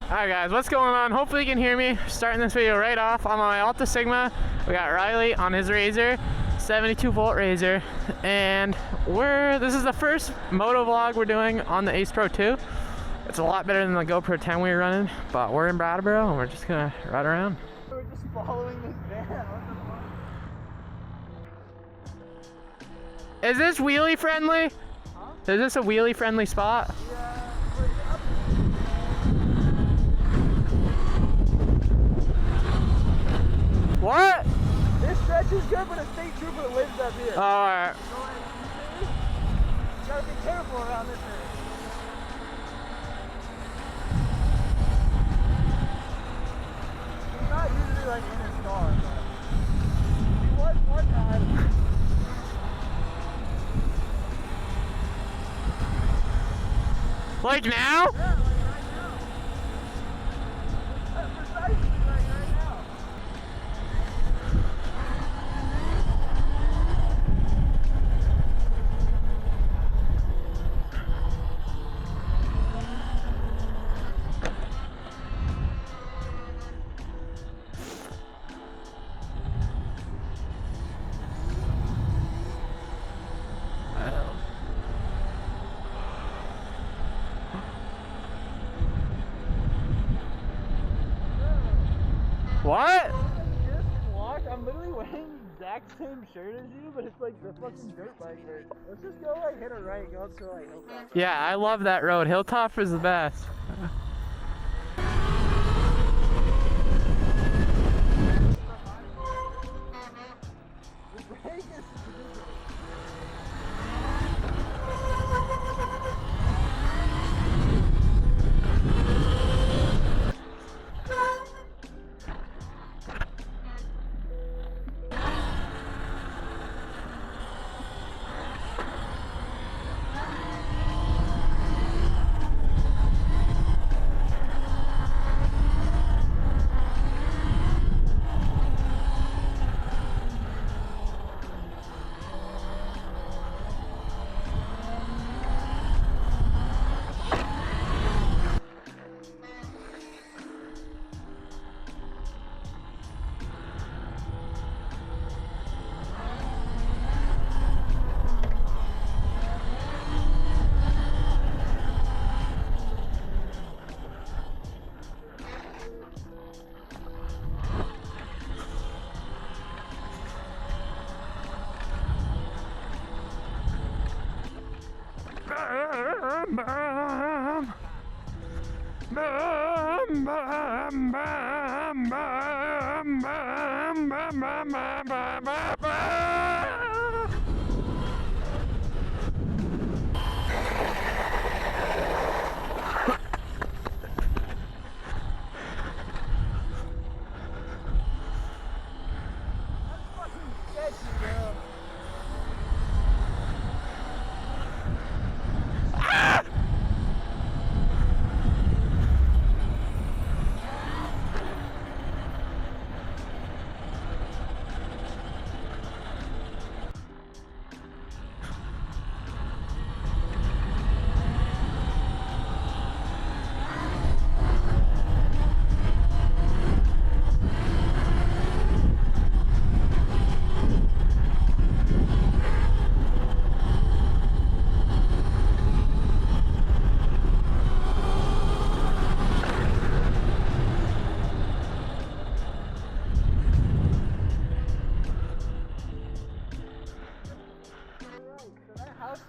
Alright guys, what's going on? Hopefully you can hear me. Starting this video right off. I'm on my Altis Sigma. We got Riley on his Razor, 72 volt Razor. And this is the first moto vlog we're doing on the Ace Pro 2. It's a lot better than the GoPro 10 we were running, but we're in Brattleboro and we're just gonna ride around. We're just following this van. What the fuck? Is this wheelie friendly? Huh? Is this a wheelie friendly spot? Yeah. What? This stretch is good, but a state trooper lives up here. Alright. So like, you gotta be careful around this area. He's not usually like in his car, but he was one time. Like now? Yeah, like right now. Precisely like right now. What? Just walk. I'm literally wearing the exact same shirt as you, but it's like the fucking dirt bike shirt. Let's just go like hit a right, go up to like Hilltop. Yeah, I love that road. Hilltop is the best. The brake is ridiculous.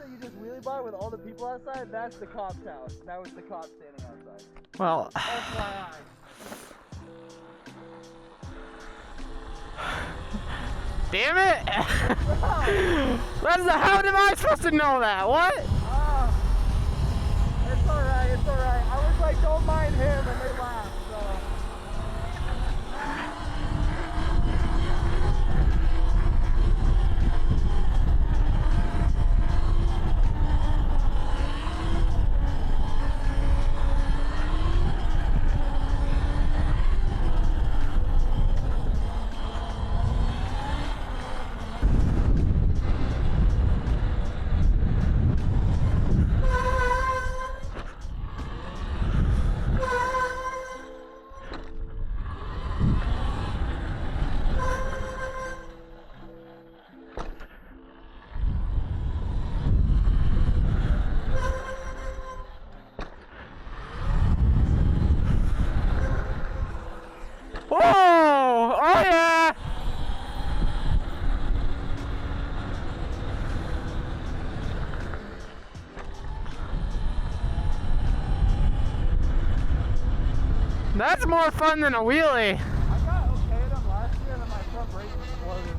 You just wheelie by with all the people outside, that's the cop's house. That was the cop standing outside. Well, FYI. damn it! How am I supposed to know that? What? It's alright, it's alright. I was like, don't mind him, and they laughed, so. That's more fun than a wheelie. I got okay at them last year and then my front brake exploded.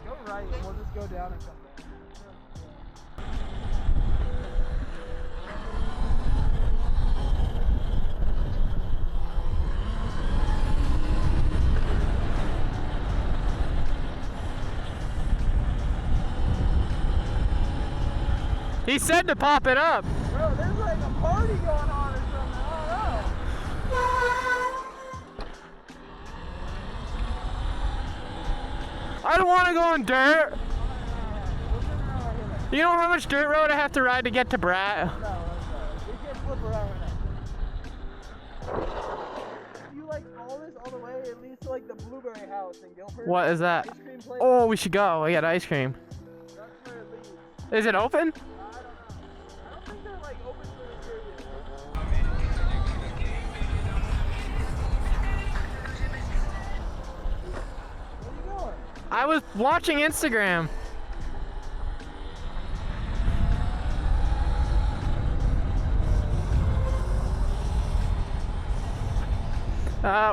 Go right and we'll just go down and come back. He said to pop it up. Bro, there's like a party going on or something. I I don't want to go on dirt. You know how much dirt road I have to ride to get to Brat? don't know. We can't flip around right now. You like all this all the way, it leads to like the Blueberry House in Guilford. What is that? Ice cream place. Oh, we should go. We got ice cream. That's where it leads. Is it open? I don't know. I don't think they're like open for the year yet. Where are you going? I was watching Instagram.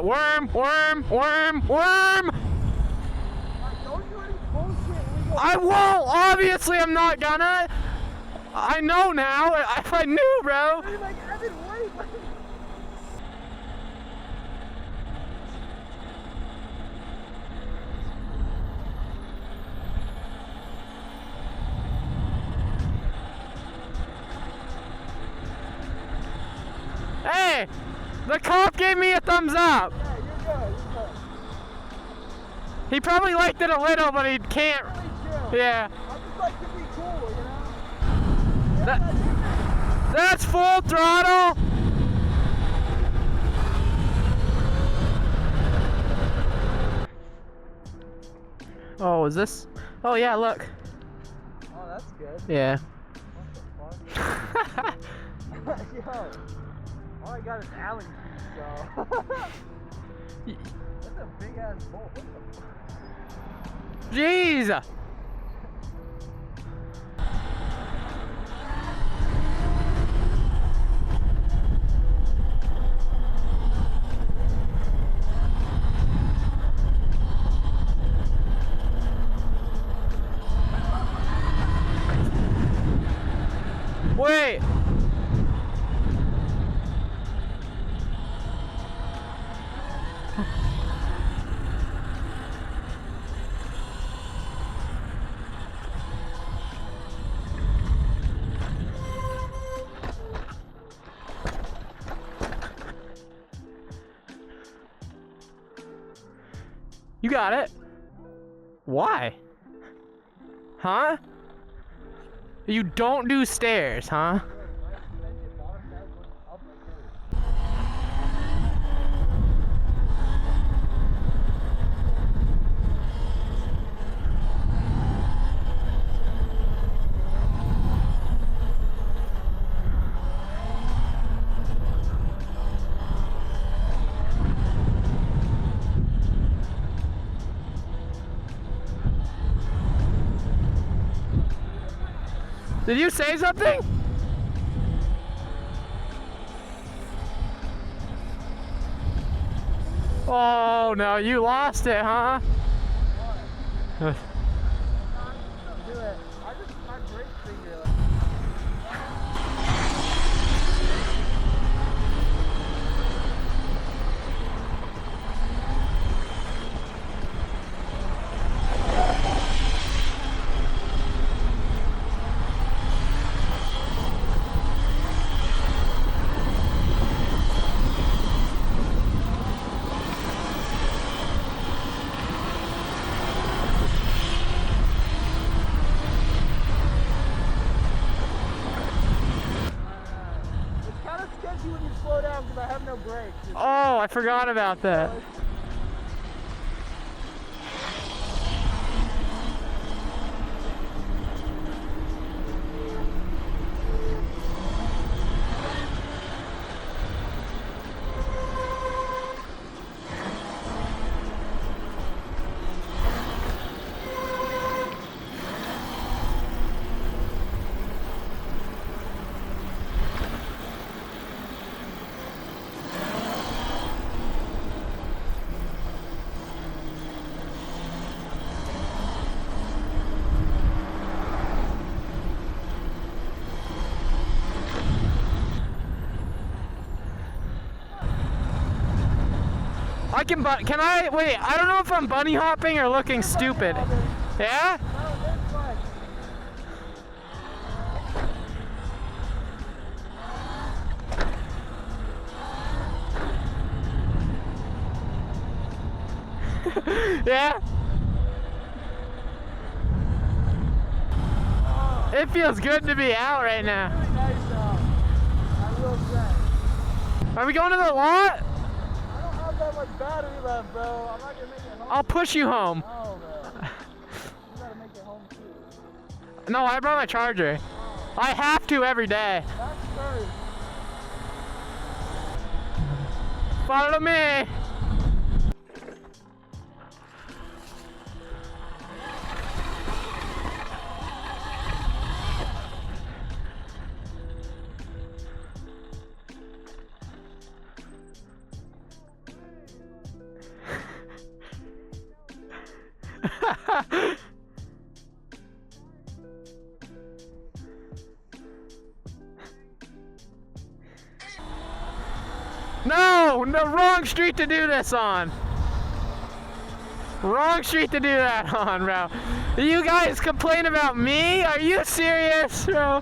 Worm, worm, worm, worm! Don't do any bullshit. We go. I won't! Obviously, I'm not gonna! I know now! If I knew, bro! You're like, Evan, wait. Hey! The cop gave me a thumbs up! Yeah, you're good. You're good. He probably liked it a little, but he can't. Really chill. Yeah. I just like to be cool, you know? That- That's full throttle! Oh, is this? Oh, yeah, look. Oh, that's good. Yeah. What the fuck? Yo. All I got is Allen keys, so. That's a big ass bolt. What the fuck? Jeez! Wait! You got it. Why? Huh? You don't do stairs, huh? Did you say something? Oh no, you lost it, huh? Do it. I just, my brake finger. It's kind of sketchy when you slow down because I have no brakes. Oh, I forgot about that. I can can I, wait, I don't know if I'm bunny hopping or looking stupid. Yeah? Yeah? It feels good to be out right now. I will say. Are we going to the lot? I don't have that much battery left, bro. I'm not gonna make it home. I'll push you home. No, bro. You gotta make it home too. No, I brought my charger. I have to every day. That's first. Follow me. No, wrong street to do this on. Wrong street to do that on, bro. You guys complain about me? Are you serious, bro?